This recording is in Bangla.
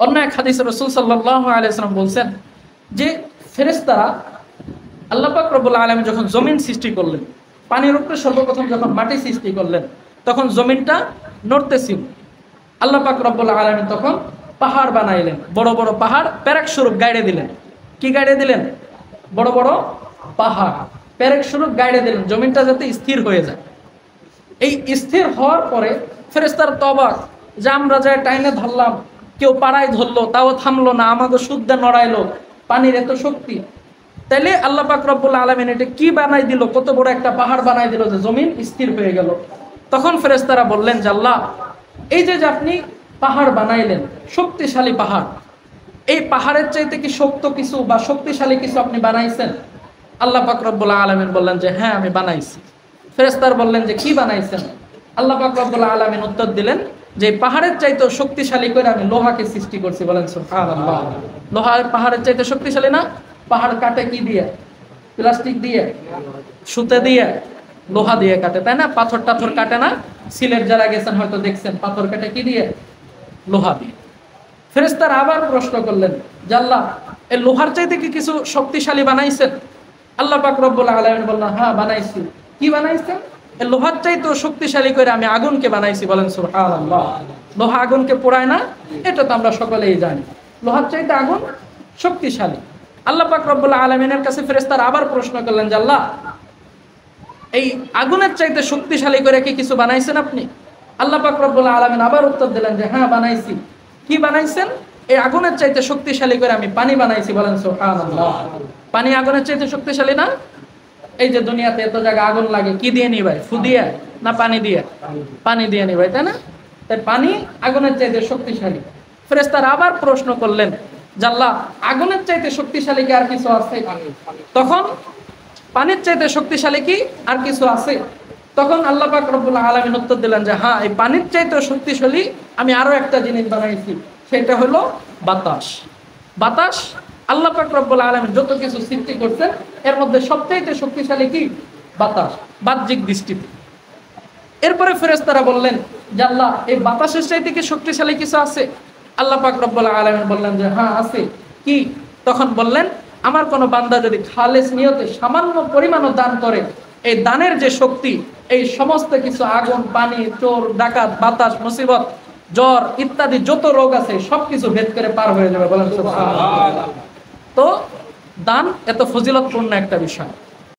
অন্য এক হাদিসে রাসূল সাল্লাল্লাহু আলাইহি ওয়াসাল্লাম বলছেন যে ফেরেশতারা আল্লাহ পাক রব্বুল আলামিন যখন জমিন সৃষ্টি করলেন, পানির উপরে সর্বপ্রথম যখন মাটি সৃষ্টি করলেন, তখন জমিনটা নড়তেছিল। আল্লাহ পাক রব্বুল আলামিন তখন পাহাড় বানাইলেন, বড় বড় পাহাড় পেরেক স্বরূপ গাইড়ে দিলেন। কি গাইড়ে দিলেন? বড় বড় পাহাড় পেরেক স্বরূপ গাইড়ে দিলেন, জমিনটা যাতে স্থির হয়ে যায়। এই স্থির হওয়ার পরে ফেরেশতারা তো অবাক যে আমরা যায় টাইনে ধরলাম, কেউ পাড়ায় ধরলো তাও থামলো না, আমাকে শুদ্ধে নড়াইলো, পানির এত শক্তি। তাইলে আল্লাহ পাক রব্বুল আলামিন এটা কি বানাই দিল, কত বড় একটা পাহাড় বানাই দিল যে জমিন স্থির হয়ে গেল। তখন ফেরেশতারা বললেন যে আল্লাহ, এই যে আপনি পাহাড় বানাইলেন, শক্তিশালী পাহাড়, এই পাহাড়ের চাইতে কি শক্ত কিছু বা শক্তিশালী কিছু আপনি বানাইছেন? আল্লাহ পাক রব্বুল আলামিন বললেন যে হ্যাঁ, আমি বানাইছি। ফেরেশতারা বললেন যে কি বানাইছেন? আল্লাহ পাক রব্বুল আলামিন উত্তর দিলেন যে পাহাড়ের চাইতে শক্তিশালী করে আমি লোহাকে সৃষ্টি করছি। বলেন সুবহানাল্লাহ। লোহা পাহাড়ের চাইতে শক্তিশালী না? পাহাড় কাটে কি দিয়ে? প্লাস্টিক দিয়ে, সুতে দিয়ে, লোহা দিয়ে কাটে, তাই না? পাথর টাথর কাটে না। সিলেট যারা গেছেন হয়তো দেখছেন, পাথর কাটে কি দিয়ে? লোহা দিয়ে। ফেরেশতারা আবার প্রশ্ন করলেন যে আল্লাহ, এই লোহার চাইতে কি কিছু শক্তিশালী বানাইছেন? আল্লাহ পাক রব্বুল আলামিন বললেন হ্যাঁ, বানাইছি। কি বানাইছেন? এই লোহার চাইতে শক্তিশালী করে আমি আগুনকে বানাইছি। বলেন সুবহানাল্লাহ। লোহা আগুনকে পোড়ায় না, এটা তো আমরা সকলেই জানি। লোহার চাইতে আগুন শক্তিশালী। আল্লাহ পাক রব্বুল আলামিনের কাছে ফেরেশতারা আবার প্রশ্ন করলেন যে আল্লাহ, এই আগুনের চাইতে শক্তিশালী করে কি কিছু বানাইছেন আপনি? আল্লাহ পাক রব্বুল আলামিন আবার উত্তর দিলেন যে হ্যাঁ, বানাইছি। কি বানাইছেন? এই আগুনের চাইতে শক্তিশালী করে আমি পানি বানাইছি। বলেন সুবহানাল্লাহ। পানি আগুনের চাইতে শক্তিশালী না? এই যে দুনিয়াতে এত জায়গা আগুন লাগে, কি দিয়ে নিভাই? ফু দিয়ে না পানি দিয়ে? পানি দিয়ে নিভাই, তাই না? তাই পানি আগুনের চাইতে শক্তিশালী। ফেরেশতারা আবার প্রশ্ন করলেন যে আল্লাহ, আগুনের চাইতে শক্তিশালী কি আর কিছু আছে? তখন পানির চাইতে শক্তিশালী কি আর কিছু আছে? তখন আল্লাহ পাক রব্বুল আলামিন উত্তর দিলেন যে হ্যাঁ, এই পানির চাইতে শক্তিশালী আমি আরো একটা জিনিস বানাইছি, সেটা হলো বাতাস। বাতাস আল্লাহ পাক রব্বুল আলামিন যত কিছু সৃষ্টি করছেন এর মধ্যে সবচাইতে শক্তিশালী কি? বাতাস, বাহ্যিক দৃষ্টিতে। এরপরে ফেরেশতারা বললেন যে আল্লাহ, এই বাতাসের চাইতে কি শক্তিশালী কিছু আছে? আল্লাহ পাক রব্বুল আলামিন বললেন যে হ্যাঁ, আছে। কি? তখন বললেন, আমার কোনো বান্দা যদি খালেস নিয়তে সামান্য পরিমাণও দান করে, এই দানের যে শক্তি, এই সমস্ত কিছু আগুন, পানি, চোর ডাকাত, বাতাস, মুসিবত, জ্বর ইত্যাদি যত রোগ আছে সবকিছু ভেদ করে পার হয়ে যাবে। বলেন সুবহানাল্লাহ। তো দান এত ফজিলতপূর্ণ একটা বিষয়।